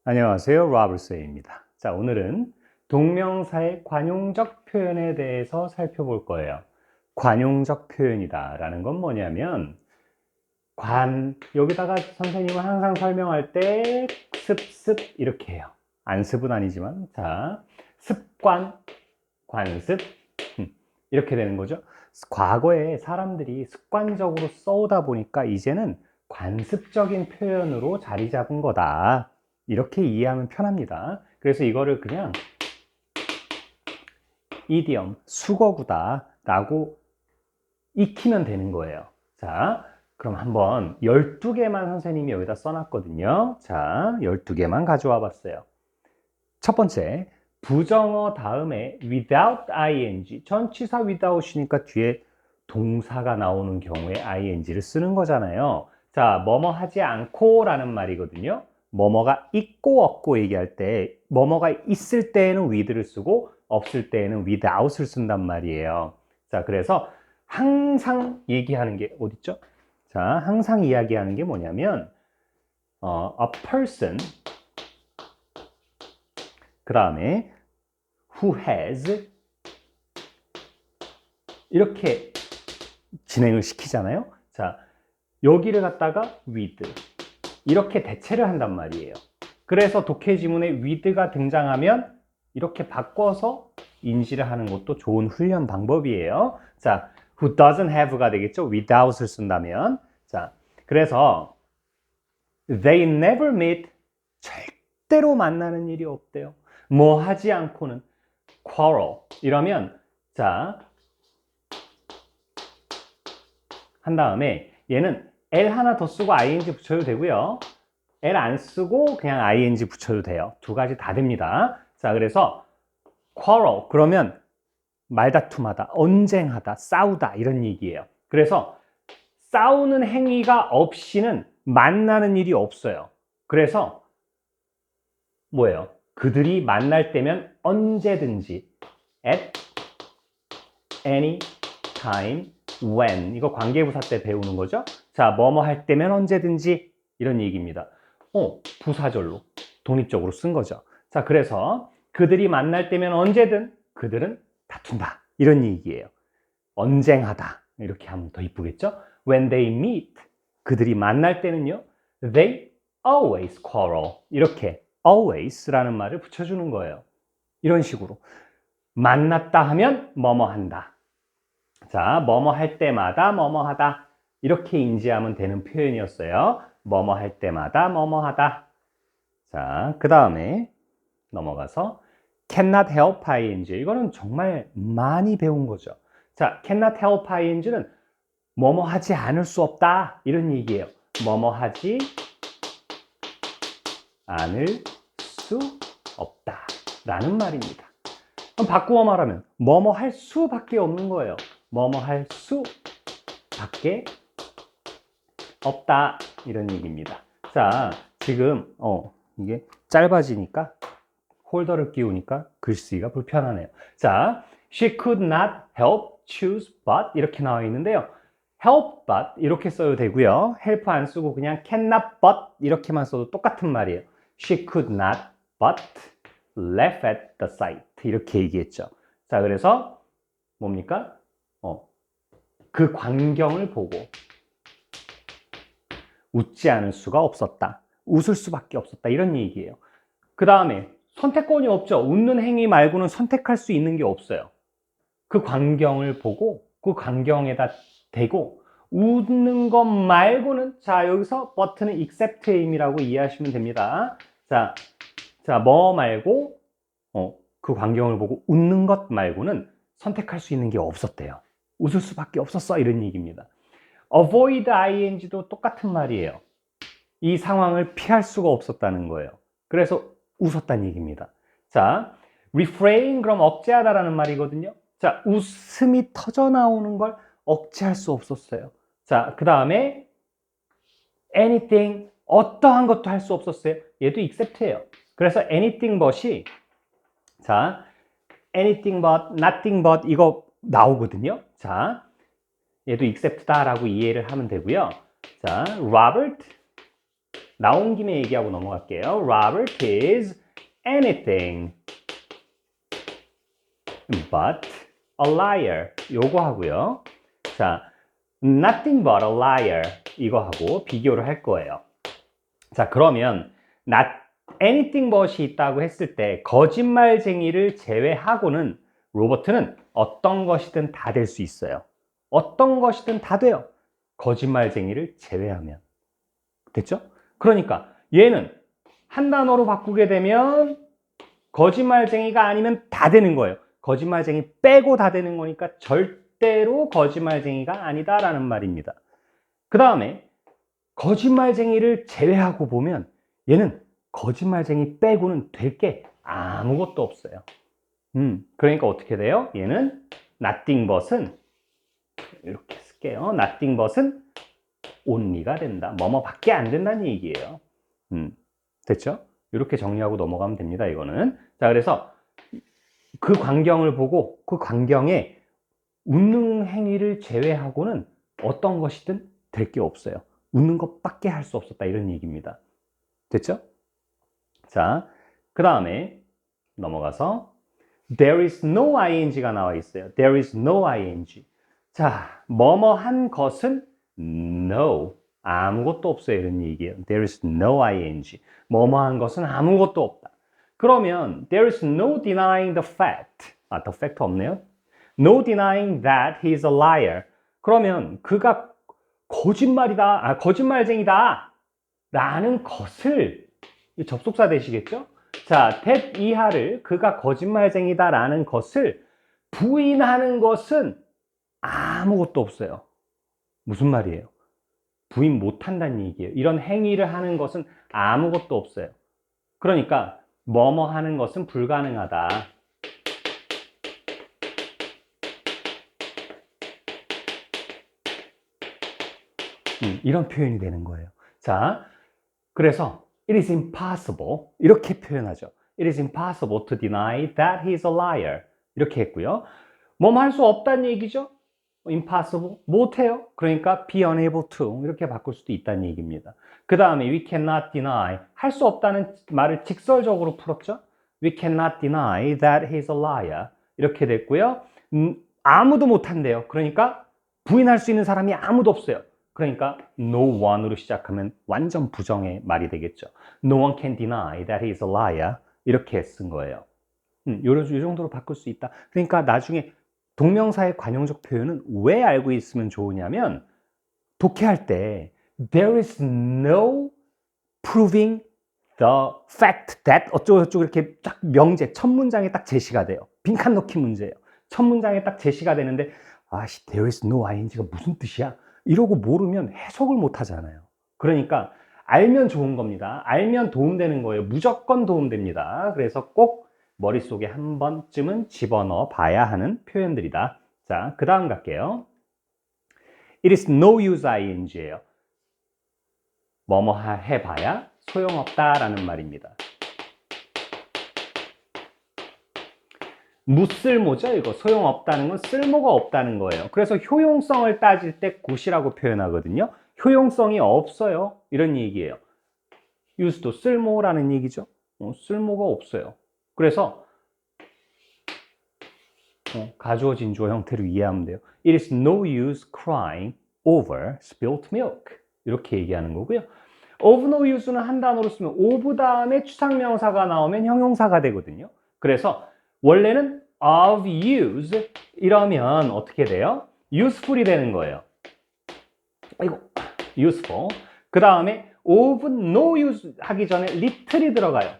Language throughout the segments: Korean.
안녕하세요. 로버트입니다. 자, 오늘은 동명사의 관용적 표현에 대해서 살펴볼 거예요. 관용적 표현이다 라는 건 뭐냐면 여기다가 선생님은 항상 설명할 때 습 이렇게 해요. 안습은 아니지만 자, 습관, 관습 이렇게 되는 거죠. 과거에 사람들이 습관적으로 써오다 보니까 이제는 관습적인 표현으로 자리 잡은 거다. 이렇게 이해하면 편합니다. 그래서 이거를 그냥 이디엄, 수거구다 라고 익히면 되는 거예요. 자, 그럼 한번 12개만 선생님이 여기다 써놨거든요. 자, 12개만 가져와 봤어요. 첫 번째, 부정어 다음에 without ing, 전치사 without이니까 뒤에 동사가 나오는 경우에 ing를 쓰는 거잖아요. 자, 뭐뭐 하지 않고 라는 말이거든요. 뭐뭐가 있고 없고 얘기할 때 뭐뭐가 있을 때에는 with를 쓰고 없을 때에는 without을 쓴단 말이에요. 자, 그래서 항상 얘기하는 게 어딨죠? 자, 항상 이야기하는 게 뭐냐면 a person 그 다음에 who has 이렇게 진행을 시키잖아요. 자, 여기를 갖다가 with 이렇게 대체를 한단 말이에요. 그래서 독해 지문에 with가 등장하면 이렇게 바꿔서 인지를 하는 것도 좋은 훈련 방법이에요. 자, who doesn't have가 되겠죠. without을 쓴다면. 자, 그래서 they never meet 절대로 만나는 일이 없대요. 뭐 하지 않고는 quarrel 이러면 자, 한 다음에 얘는 L 하나 더 쓰고 ing 붙여도 되고요. L 안 쓰고 그냥 ing 붙여도 돼요. 두 가지 다 됩니다. 자, 그래서 quarrel 그러면 말다툼하다, 언쟁하다, 싸우다 이런 얘기예요. 그래서 싸우는 행위가 없이는 만나는 일이 없어요. 그래서 뭐예요? 그들이 만날 때면 언제든지 at any time when 이거 관계부사 때 배우는 거죠. 자, 뭐뭐 할 때면 언제든지 이런 얘기입니다. 부사절로 독립적으로 쓴 거죠. 자, 그래서 그들이 만날 때면 언제든 그들은 다툰다 이런 얘기예요. 언쟁하다 이렇게 하면 더 이쁘겠죠. When they meet 그들이 만날 때는요 they always quarrel 이렇게 always라는 말을 붙여주는 거예요. 이런 식으로 만났다 하면 뭐뭐 한다. 자, 뭐뭐 할 때마다 뭐뭐 하다. 이렇게 인지하면 되는 표현이었어요. 뭐뭐 할 때마다 뭐뭐 하다. 자, 그 다음에 넘어가서 cannot help ing. 이거는 정말 많이 배운 거죠. 자, cannot help ing는 뭐뭐 하지 않을 수 없다. 이런 얘기예요. 뭐뭐 하지 않을 수 없다. 라는 말입니다. 그럼 바꾸어 말하면 뭐뭐 할 수밖에 없는 거예요. 뭐뭐 할 수밖에 없다 이런 얘기입니다. 자, 지금 이게 짧아지니까 홀더를 끼우니까 글쓰기가 불편하네요. 자, she could not help choose but 이렇게 나와 있는데요. help but 이렇게 써도 되고요. help 안 쓰고 그냥 cannot but 이렇게만 써도 똑같은 말이에요. she could not but laugh at the sight 이렇게 얘기했죠. 자, 그래서 뭡니까? 그 광경을 보고 웃지 않을 수가 없었다. 웃을 수밖에 없었다. 이런 얘기예요. 그 다음에 선택권이 없죠. 웃는 행위 말고는 선택할 수 있는 게 없어요. 그 광경을 보고 그 광경에다 대고 웃는 것 말고는 자, 여기서 버튼은 except aim이라고 이해하시면 됩니다. 자, 뭐 말고 그 광경을 보고 웃는 것 말고는 선택할 수 있는 게 없었대요. 웃을 수밖에 없었어 이런 얘기입니다. avoid ing도 똑같은 말이에요. 이 상황을 피할 수가 없었다는 거예요. 그래서 웃었다는 얘기입니다. 자, refrain 그럼 억제하다라는 말이거든요. 자, 웃음이 터져 나오는 걸 억제할 수 없었어요. 자, 그 다음에 anything 어떠한 것도 할 수 없었어요. 얘도 except예요. 그래서 anything but이 자, anything but, nothing but 이거 나오거든요. 자, 얘도 except다라고 이해를 하면 되고요. 자, Robert 나온 김에 얘기하고 넘어갈게요. Robert is anything but a liar. 요거 하고요. 자, nothing but a liar. 이거 하고 비교를 할 거예요. 자, 그러면 not anything but이 있다고 했을 때 거짓말쟁이를 제외하고는 로버트는 어떤 것이든 다 될 수 있어요. 어떤 것이든 다 돼요. 거짓말쟁이를 제외하면. 됐죠? 그러니까 얘는 한 단어로 바꾸게 되면 거짓말쟁이가 아니면 다 되는 거예요. 거짓말쟁이 빼고 다 되는 거니까 절대로 거짓말쟁이가 아니다라는 말입니다. 그 다음에 거짓말쟁이를 제외하고 보면 얘는 거짓말쟁이 빼고는 될 게 아무것도 없어요. 그러니까 어떻게 돼요? 얘는 nothing but은 이렇게 쓸게요. nothing but은 only가 된다. 뭐뭐밖에 안 된다는 얘기예요. 됐죠? 이렇게 정리하고 넘어가면 됩니다. 이거는. 자, 그래서 그 광경을 보고 그 광경에 웃는 행위를 제외하고는 어떤 것이든 될 게 없어요. 웃는 것밖에 할 수 없었다. 이런 얘기입니다. 됐죠? 자, 그 다음에 넘어가서 There is no ing가 나와 있어요. There is no ing. 자, 뭐뭐 한 것은 no. 아무것도 없어요. 이런 얘기예요. There is no ing. 뭐뭐 한 것은 아무것도 없다. 그러면 There is no denying the fact. the fact 없네요. No denying that he is a liar. 그러면 그가 거짓말쟁이다 라는 것을 접속사 되시겠죠? 자, that 이하를 그가 거짓말쟁이다 라는 것을 부인하는 것은 아무것도 없어요. 무슨 말이에요? 부인 못한다는 얘기예요. 이런 행위를 하는 것은 아무것도 없어요. 그러니까 뭐뭐 하는 것은 불가능하다. 이런 표현이 되는 거예요. 자, 그래서 it is impossible 이렇게 표현하죠. It is impossible to deny that he is a liar. 이렇게 했고요. 뭐뭐 할 수 없다는 얘기죠. impossible, 못해요. 그러니까 be unable to 이렇게 바꿀 수도 있다는 얘기입니다. 그 다음에 we cannot deny, 할 수 없다는 말을 직설적으로 풀었죠. We cannot deny that he is a liar. 이렇게 됐고요. 아무도 못한대요. 그러니까 부인할 수 있는 사람이 아무도 없어요. 그러니까 no one으로 시작하면 완전 부정의 말이 되겠죠. No one can deny that he is a liar. 이렇게 쓴 거예요. 이 정도로 바꿀 수 있다. 그러니까 나중에 동명사의 관용적 표현은 왜 알고 있으면 좋으냐면 독해할 때 there is no proving the fact that 어쩌고저쩌고 이렇게 딱 명제, 첫 문장에 딱 제시가 돼요. 빈칸 넣기 문제예요. 첫 문장에 딱 제시가 되는데 there is no ing가 무슨 뜻이야? 이러고 모르면 해석을 못 하잖아요. 그러니까 알면 좋은 겁니다. 알면 도움되는 거예요. 무조건 도움됩니다. 그래서 꼭 머릿속에 한 번쯤은 집어넣어 봐야 하는 표현들이다. 자, 그 다음 갈게요. It is no use ing예요. 뭐뭐 해봐야 소용없다라는 말입니다. 무쓸모죠. 이거 소용없다는 건 쓸모가 없다는 거예요. 그래서 효용성을 따질 때 good이라고 표현하거든요. 효용성이 없어요. 이런 얘기예요. use도 쓸모라는 얘기죠. 쓸모가 없어요. 그래서 가주어 진주어 형태로 이해하면 돼요. It is no use crying over spilt milk. 이렇게 얘기하는 거고요. of no use는 한 단어로 쓰면 of 다음에 추상명사가 나오면 형용사가 되거든요. 그래서 원래는 of use 이러면 어떻게 돼요? useful이 되는 거예요. 아이고, useful. 그 다음에 of no use 하기 전에 little이 들어가요.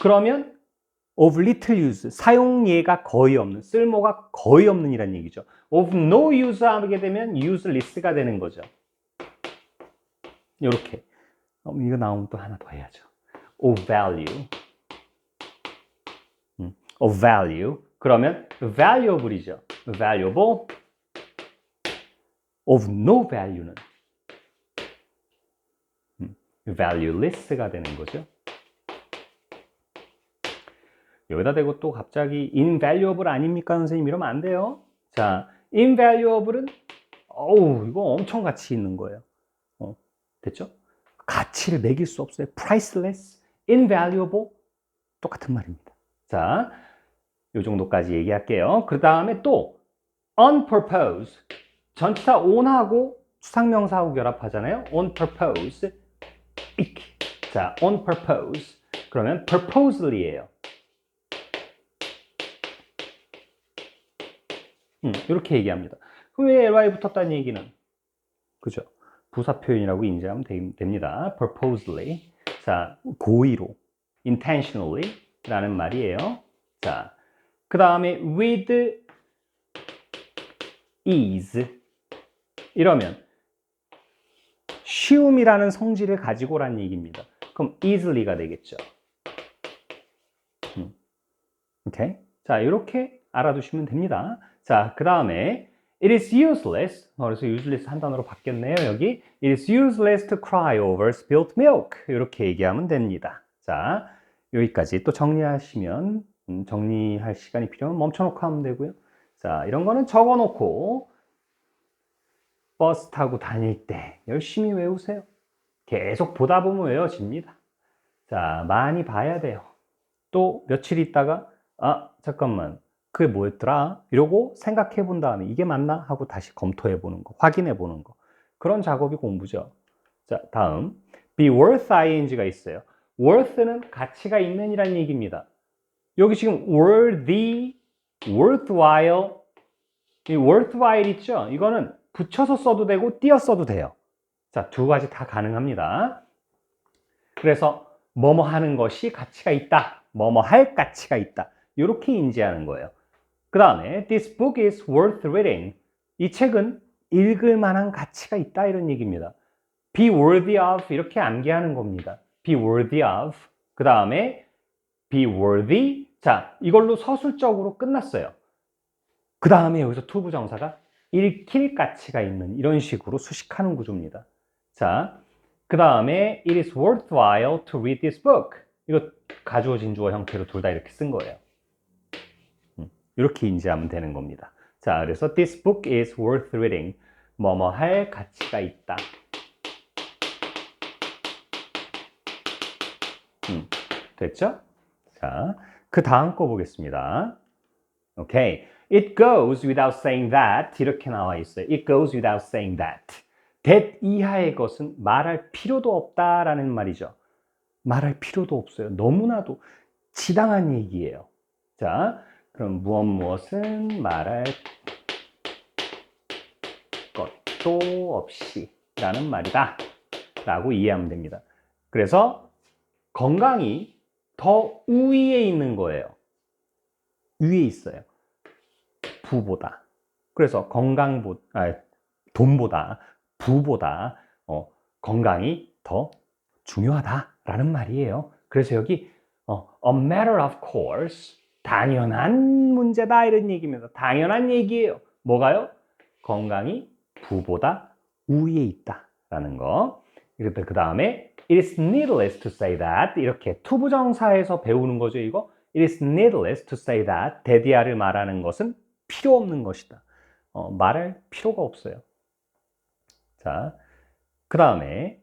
그러면 of little use, 사용예가 거의 없는, 쓸모가 거의 없는 이란 얘기죠. of no use 하게 되면 useless가 되는 거죠. 이렇게. 이거 나오면 또 하나 더 해야죠. of value. of value. 그러면 valuable이죠. valuable. of no value는 valueless가 되는 거죠. 여기다 대고 또 갑자기 invaluable 아닙니까 선생님 이러면 안 돼요. 자, invaluable은 이거 엄청 가치 있는 거예요. 됐죠? 가치를 매길 수 없어요. priceless, invaluable 똑같은 말입니다. 자, 요 정도까지 얘기할게요. 그 다음에 또 on purpose 전치사 on하고 추상명사하고 결합하잖아요. on purpose 자, on purpose 그러면 purposelly예요. 이렇게 얘기합니다. 그럼 왜 ly 붙었다는 얘기는? 그죠? 부사 표현이라고 인지하면 됩니다. purposely. 자, 고의로. intentionally 라는 말이에요. 자, 그 다음에 with ease. 이러면 쉬움이라는 성질을 가지고란 얘기입니다. 그럼 easily가 되겠죠. 오케이. 자, 이렇게 알아두시면 됩니다. 자, 그 다음에 it is useless. 그래서 useless 한 단어로 바뀌었네요. 여기 it is useless to cry over spilt milk. 이렇게 얘기하면 됩니다. 자, 여기까지 또 정리하시면 정리할 시간이 필요하면 멈춰놓고 하면 되고요. 자, 이런 거는 적어놓고 버스 타고 다닐 때 열심히 외우세요. 계속 보다 보면 외워집니다. 자, 많이 봐야 돼요. 또 며칠 있다가 아, 잠깐만. 그게 뭐였더라? 이러고 생각해 본 다음에 이게 맞나? 하고 다시 검토해 보는 거, 확인해 보는 거. 그런 작업이 공부죠. 자, 다음. be worth ing가 있어요. worth는 가치가 있는 이란 얘기입니다. 여기 지금 worthy, worthwhile, 이 worthwhile 있죠? 이거는 붙여서 써도 되고 띄어 써도 돼요. 자, 두 가지 다 가능합니다. 그래서 뭐뭐 하는 것이 가치가 있다. 뭐뭐 할 가치가 있다. 이렇게 인지하는 거예요. 그 다음에 This book is worth reading. 이 책은 읽을 만한 가치가 있다 이런 얘기입니다. Be worthy of 이렇게 암기하는 겁니다. Be worthy of. 그 다음에 be worthy. 자, 이걸로 서술적으로 끝났어요. 그 다음에 여기서 투부정사가 읽힐 가치가 있는 이런 식으로 수식하는 구조입니다. 자, 그 다음에 it is worthwhile to read this book. 이거 가주어진 주어 형태로 둘 다 이렇게 쓴 거예요. 이렇게 인지하면 되는 겁니다. 자, 그래서 this book is worth reading. 뭐뭐 할 가치가 있다. 됐죠? 자, 그 다음 거 보겠습니다. 오케이. It goes without saying that. 이렇게 나와 있어요. It goes without saying that. that 이하의 것은 말할 필요도 없다라는 말이죠. 말할 필요도 없어요. 너무나도 지당한 얘기예요. 자, 그럼 무엇은 말할 것도 없이 라는 말이다 라고 이해하면 됩니다. 그래서 건강이 더 우위에 있는 거예요. 위에 있어요. 부보다. 그래서 돈보다 부보다 건강이 더 중요하다라는 말이에요. 그래서 여기 a matter of course 당연한 문제다 이런 얘기입니다. 당연한 얘기예요. 뭐가요? 건강이 부보다 우위에 있다라는 거. 그 다음에 it is needless to say that 이렇게 투부정사에서 배우는 거죠. 이거 it is needless to say that 대디아를 말하는 것은 필요 없는 것이다. 말할 필요가 없어요. 자, 그 다음에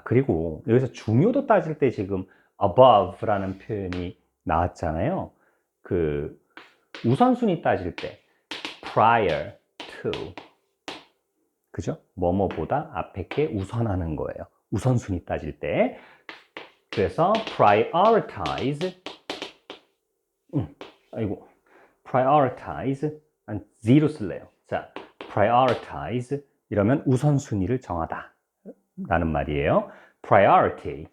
그리고 여기서 중요도 따질 때 지금 above라는 표현이 나왔잖아요. 그 우선순위 따질 때 prior to 그죠? 뭐뭐보다 앞에 게 우선하는 거예요. 우선순위 따질 때. 그래서 prioritize prioritize 한 zero 쓸래요. 자, prioritize 이러면 우선순위를 정하다 라는 말이에요. priority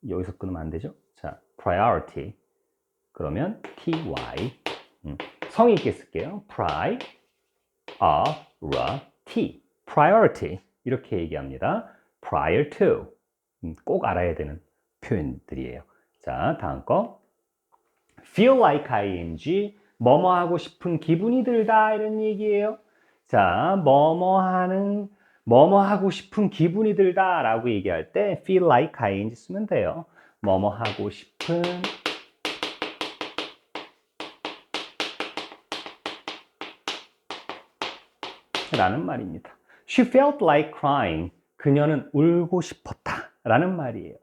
여기서 끊으면 안 되죠? 자, priority 그러면 ty 성의 있게 쓸게요. priority 이렇게 얘기합니다. prior to 꼭 알아야 되는 표현들이에요. 자, 다음 거 feel like ing 뭐뭐 하고 싶은 기분이 들다 이런 얘기예요. 자, 뭐뭐 하고 싶은 기분이 들다 라고 얘기할 때 feel like ing 쓰면 돼요. 뭐뭐 하고 싶은 라는 말입니다. She felt like crying. 그녀는 울고 싶었다 라는 말이에요.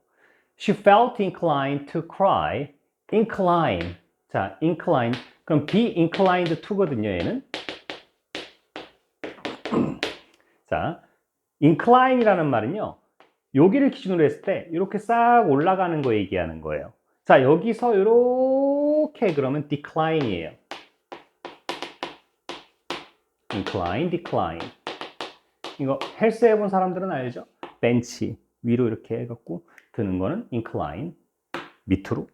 She felt inclined to cry. incline. 자, incline. 그럼 be inclined to거든요, 얘는. 자, incline이라는 말은요. 여기를 기준으로 했을 때 이렇게 싹 올라가는 거 얘기하는 거예요. 자, 여기서 이렇게 그러면 decline이에요. incline, decline. 이거 헬스 해본 사람들은 알죠? 벤치 위로 이렇게 해갖고 드는 거는 incline, 밑으로.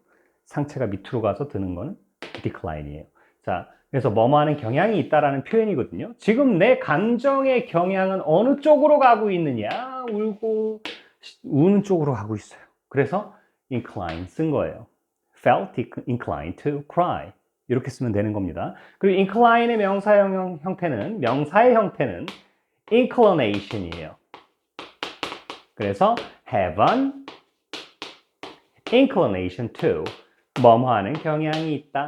상체가 밑으로 가서 드는 거는 decline이에요. 자, 그래서 뭐뭐 하는 경향이 있다라는 표현이거든요. 지금 내 감정의 경향은 어느 쪽으로 가고 있느냐? 울고 우는 쪽으로 가고 있어요. 그래서 incline 쓴 거예요. felt inclined to cry. 이렇게 쓰면 되는 겁니다. 그리고 incline의 명사의 형태는 inclination이에요. 그래서 have an inclination to 뭐뭐 하는 경향이 있다.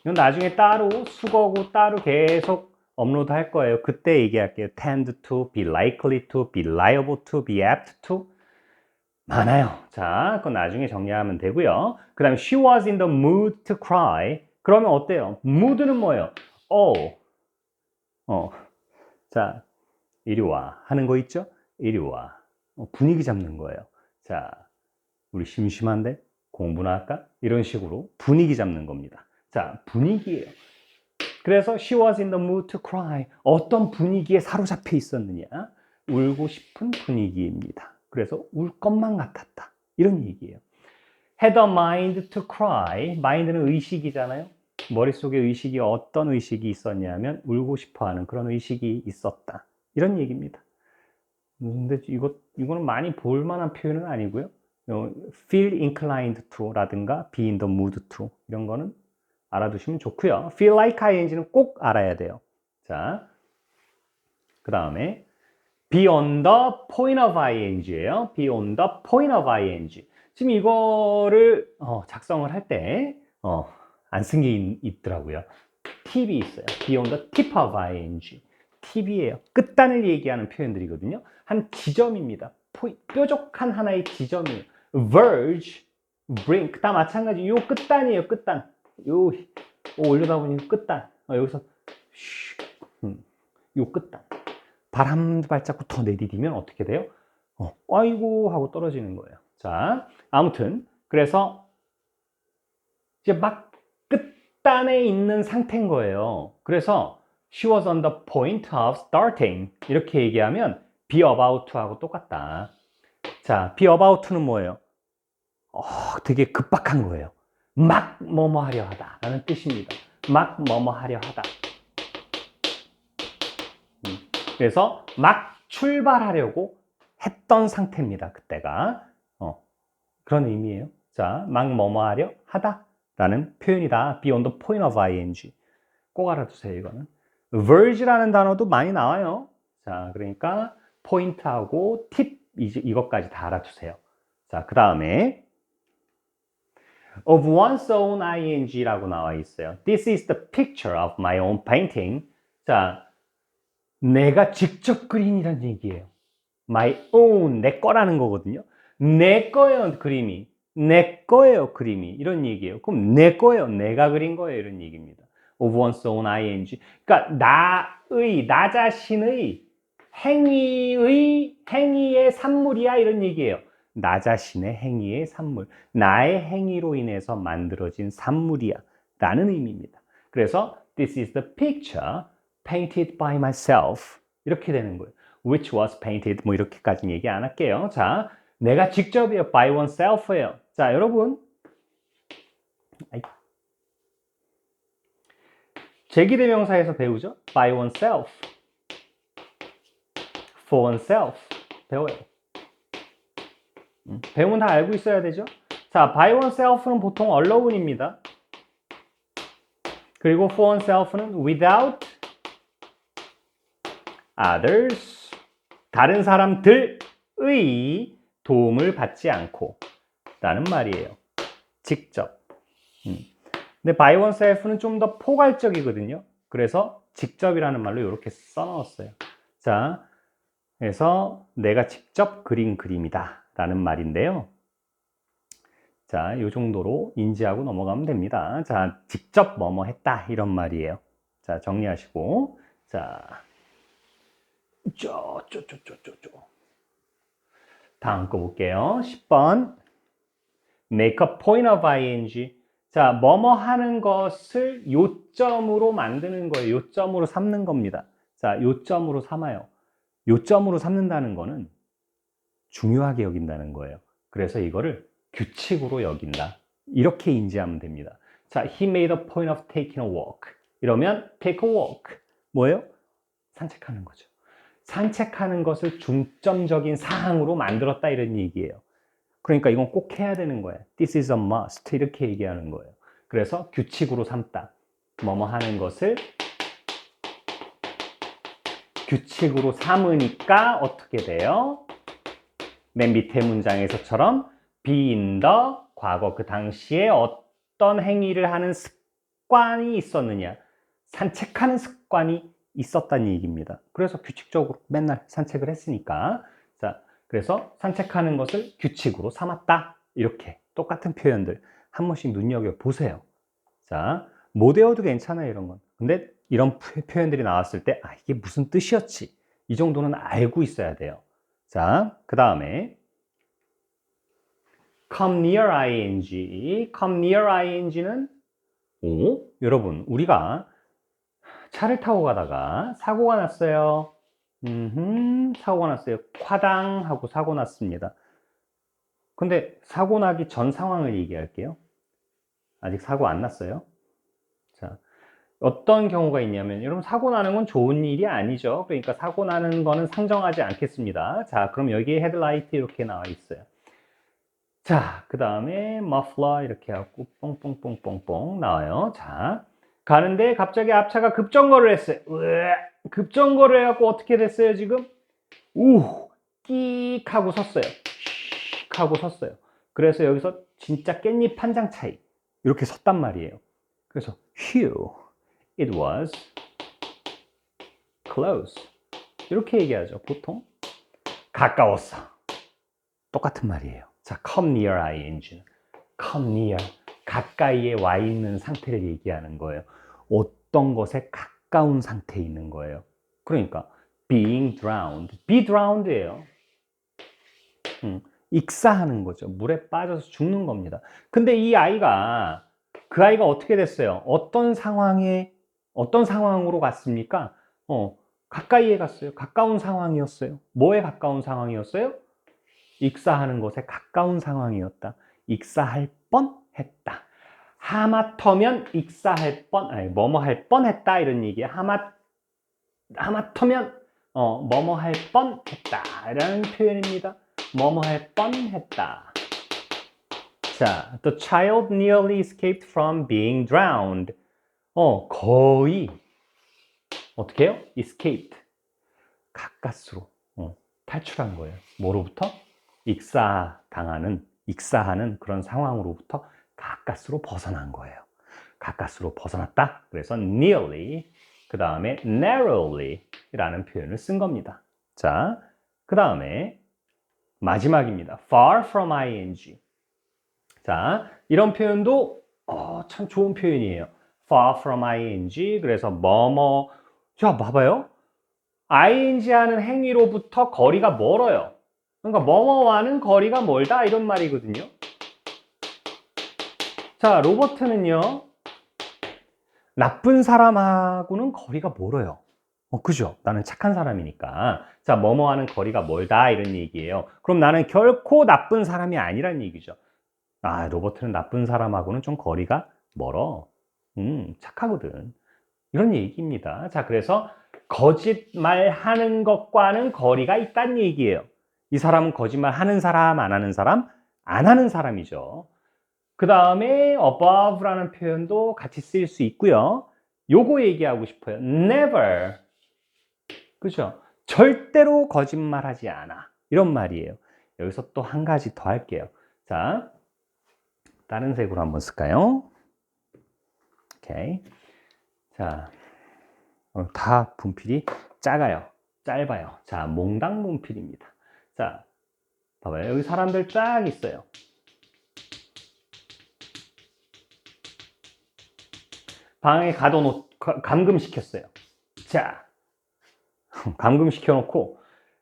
이건 나중에 따로 수거고 따로 계속 업로드 할 거예요. 그때 얘기할게요. tend to, be likely to, be liable to, be apt to 많아요. 자, 그건 나중에 정리하면 되고요. 그 다음에 she was in the mood to cry. 그러면 어때요? mood는 뭐예요? 자, 이리 와 하는 거 있죠? 이리 와. 분위기 잡는 거예요. 자, 우리 심심한데 공부나 할까? 이런 식으로 분위기 잡는 겁니다. 자, 분위기예요. 그래서 she was in the mood to cry. 어떤 분위기에 사로잡혀 있었느냐? 울고 싶은 분위기입니다. 그래서 울 것만 같았다. 이런 얘기예요. had a mind to cry. mind는 의식이잖아요. 머릿속에 의식이 어떤 의식이 있었냐면 울고 싶어하는 그런 의식이 있었다. 이런 얘기입니다. 근데 이거는 많이 볼만한 표현은 아니고요. feel inclined to 라든가 be in the mood to 이런 거는 알아두시면 좋고요. feel like ing는 꼭 알아야 돼요. 자, 그 다음에 be on the point of ing예요. be on the point of ing. 지금 이거를 작성을 할 때 안 쓴 게 있더라고요. 팁이 있어요. be on the tip of ing. 팁이에요. 끝단을 얘기하는 표현들이거든요. 한 지점입니다. 뾰족한 하나의 지점이에요. verge, brink 다 마찬가지. 요 끝단이에요. 끝단. 요 올려다 보니 끝단. 여기서 요 끝단. 발 한 발자국 더 내디디면 어떻게 돼요? 아이고 하고 떨어지는 거예요. 자, 아무튼 그래서 이제 막 끝단에 있는 상태인 거예요. 그래서 she was on the point of starting 이렇게 얘기하면 be about to하고 똑같다. 자, be about to는 뭐예요? 되게 급박한 거예요. 막 뭐뭐 하려 하다 라는 뜻입니다. 막 뭐뭐 하려 하다. 그래서 막 출발하려고 했던 상태입니다. 그때가 그런 의미예요. 자, 막 뭐뭐 하려 하다 라는 표현이다. be on the point of ing 꼭 알아두세요. 이거는 verge라는 단어도 많이 나와요. 자, 그러니까 포인트하고 팁 이것까지 다 알아두세요. 자, 그 다음에 of one's own ing라고 나와 있어요. This is the picture of my own painting. 자, 내가 직접 그린이란 얘기예요. my own, 내 거라는 거거든요. 내 거예요, 그림이. 내 거예요, 그림이. 이런 얘기예요. 그럼 내 거예요, 내가 그린 거예요. 이런 얘기입니다. of one's own ing. 그러니까 나 자신의 행위의 산물이야. 이런 얘기예요. 나 자신의 행위의 산물. 나의 행위로 인해서 만들어진 산물이야. 라는 의미입니다. 그래서 this is the picture painted by myself. 이렇게 되는 거예요. which was painted 뭐 이렇게까지는 얘기 안 할게요. 자, 내가 직접이에요. by oneself예요. 자, 여러분 제기대명사에서 배우죠. by oneself, for oneself 배워요. 배우면 다 알고 있어야 되죠. 자, by oneself는 보통 alone입니다. 그리고 for oneself는 without others, 다른 사람들의 도움을 받지 않고 라는 말이에요. 직접. 근데 by oneself는 좀 더 포괄적이거든요. 그래서 직접이라는 말로 이렇게 써넣었어요. 자, 그래서 내가 직접 그린 그림이다 라는 말인데요. 자, 이 정도로 인지하고 넘어가면 됩니다. 자, 직접 뭐뭐 했다 이런 말이에요. 자, 정리하시고, 자, 다음 거 볼게요. 10번. Make a point of ing. 자, 뭐뭐 하는 것을 요점으로 만드는 거예요. 요점으로 삼는 겁니다. 자, 요점으로 삼아요. 요점으로 삼는다는 거는 중요하게 여긴다는 거예요. 그래서 이거를 규칙으로 여긴다. 이렇게 인지하면 됩니다. 자, he made a point of taking a walk. 이러면 take a walk. 뭐예요? 산책하는 거죠. 산책하는 것을 중점적인 사항으로 만들었다 이런 얘기예요. 그러니까 이건 꼭 해야 되는 거예요. This is a must. 이렇게 얘기하는 거예요. 그래서 규칙으로 삼다. 뭐뭐 하는 것을 규칙으로 삼으니까 어떻게 돼요? 맨 밑에 문장에서처럼 be in the 과거 그 당시에 어떤 행위를 하는 습관이 있었느냐. 산책하는 습관이 있었다는 얘기입니다. 그래서 규칙적으로 맨날 산책을 했으니까. 자, 그래서 산책하는 것을 규칙으로 삼았다. 이렇게 똑같은 표현들 한 번씩 눈여겨보세요. 자, 못 외워도 괜찮아요, 이런 건. 근데 이런 표현들이 나왔을 때, 아, 이게 무슨 뜻이었지? 이 정도는 알고 있어야 돼요. 자, 그 다음에 come near ing. come near ing는 여러분, 우리가 차를 타고 가다가 사고가 났어요. 사고가 났어요. 콰당 하고 사고 났습니다. 근데 사고 나기 전 상황을 얘기할게요. 아직 사고 안 났어요. 자, 어떤 경우가 있냐면, 여러분, 사고 나는 건 좋은 일이 아니죠. 그러니까 사고 나는 거는 상정하지 않겠습니다. 자, 그럼 여기에 헤드라이트 이렇게 나와 있어요. 자, 그 다음에 머플러 이렇게 하고 뽕뽕뽕뽕뽕 나와요. 자, 가는데 갑자기 앞차가 급정거를 했어요. 급정거를 해갖고 어떻게 됐어요, 지금? 끼익 하고 섰어요. 슉 하고 섰어요. 그래서 여기서 진짜 깻잎 한 장 차이. 이렇게 섰단 말이에요. 그래서 phew, it was close. 이렇게 얘기하죠, 보통. 가까웠어. 똑같은 말이에요. 자, come near ing. come near. 가까이에 와 있는 상태를 얘기하는 거예요. 어떤 것에 가까운 상태에 있는 거예요. 그러니까 being drowned. be drowned예요. 익사하는 거죠. 물에 빠져서 죽는 겁니다. 근데 이 아이가 그 아이가 어떻게 됐어요? 어떤 상황으로 갔습니까? 가까이에 갔어요. 가까운 상황이었어요. 뭐에 가까운 상황이었어요? 익사하는 것에 가까운 상황이었다. 익사할 뻔했다. 하마터면 익사할 뭐뭐 할 뻔했다 이런 얘기야. 하마터면 뭐뭐 할 뻔했다 라는 표현입니다. 뭐뭐 할 뻔했다. 자, the child nearly escaped from being drowned. 거의 어떻게 해요? escaped. 가까스로 탈출한 거예요. 뭐로부터? 익사하는 그런 상황으로부터 가까스로 벗어난 거예요. 가까스로 벗어났다. 그래서 nearly, 그 다음에 narrowly 라는 표현을 쓴 겁니다. 자, 그 다음에 마지막입니다. far from ing. 자, 이런 표현도 참 좋은 표현이에요. far from ing. 그래서 뭐뭐. 자, 봐봐요. ing 하는 행위로부터 거리가 멀어요. 그러니까 뭐뭐와는 거리가 멀다 이런 말이거든요. 자, 로버트는요, 나쁜 사람하고는 거리가 멀어요. 그죠? 나는 착한 사람이니까. 자, 뭐뭐와는 거리가 멀다 이런 얘기예요. 그럼 나는 결코 나쁜 사람이 아니란 얘기죠. 아, 로버트는 나쁜 사람하고는 좀 거리가 멀어. 착하거든. 이런 얘기입니다. 자, 그래서 거짓말 하는 것과는 거리가 있다는 얘기예요. 이 사람은 거짓말 하는 사람, 안 하는 사람? 안 하는 사람이죠. 그 다음에 above라는 표현도 같이 쓰일 수 있고요. 요거 얘기하고 싶어요. never. 그죠? 절대로 거짓말하지 않아. 이런 말이에요. 여기서 또 한 가지 더 할게요. 자, 다른 색으로 한번 쓸까요? 오케이. 자, 다 분필이 작아요. 짧아요. 자, 몽당 분필입니다. 자, 봐봐요. 여기 사람들 쫙 있어요. 방에 감금시켰어요. 자, 감금시켜놓고,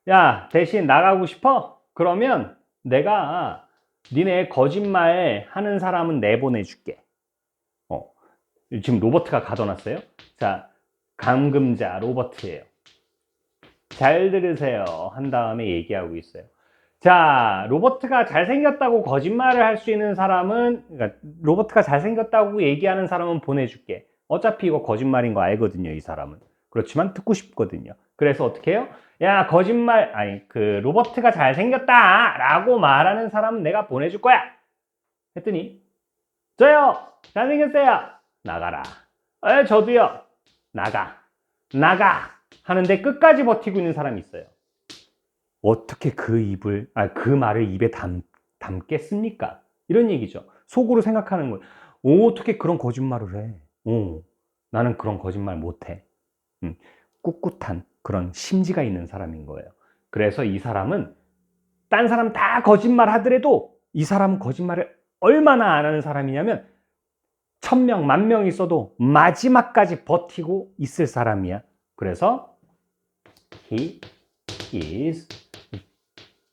야, 대신 나가고 싶어? 그러면 내가 니네 거짓말 하는 사람은 내보내줄게. 지금 로버트가 가둬놨어요. 자, 감금자 로버트예요. 잘 들으세요. 한 다음에 얘기하고 있어요. 자, 로버트가 잘생겼다고 거짓말을 할 수 있는 사람은, 그러니까 로버트가 잘생겼다고 얘기하는 사람은 보내줄게. 어차피 이거 거짓말인 거 알거든요, 이 사람은. 그렇지만 듣고 싶거든요. 그래서 어떻게 해요? 야, 로버트가 잘생겼다! 라고 말하는 사람은 내가 보내줄 거야! 했더니, 저요! 잘생겼어요! 나가라. 저도요! 나가. 하는데 끝까지 버티고 있는 사람이 있어요. 어떻게 그 말을 입에 담겠습니까? 이런 얘기죠. 속으로 생각하는 거예요. 어떻게 그런 거짓말을 해? 나는 그런 거짓말 못해. 꿋꿋한 그런 심지가 있는 사람인 거예요. 그래서 이 사람은 딴 사람 다 거짓말 하더라도 이 사람은 거짓말을 얼마나 안 하는 사람이냐면 1000명, 10,000명 있어도 마지막까지 버티고 있을 사람이야. 그래서 he is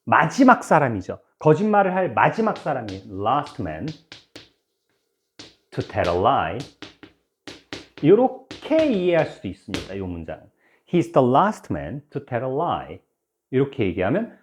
마지막 사람이죠. 거짓말을 할 마지막 사람이에요. Last man to tell a lie. 이렇게 이해할 수도 있습니다. 이 문장. He's the last man to tell a lie. 이렇게 얘기하면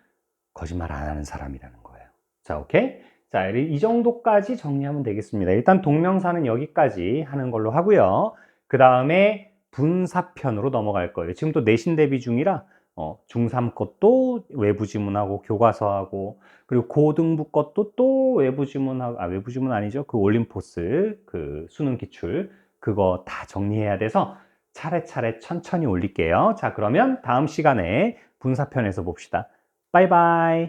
거짓말 안 하는 사람이라는 거예요. 자, 오케이? 자, 이 정도까지 정리하면 되겠습니다. 일단 동명사는 여기까지 하는 걸로 하고요. 그 다음에 분사편으로 넘어갈 거예요. 지금 또 내신 대비 중이라 중3 것도 외부 지문하고 교과서하고 그리고 고등부 것도 또 외부 지문하고 외부 지문 아니죠. 그 올림포스 그 수능 기출 그거 다 정리해야 돼서 차례차례 천천히 올릴게요. 자, 그러면 다음 시간에 분사편에서 봅시다. 바이바이.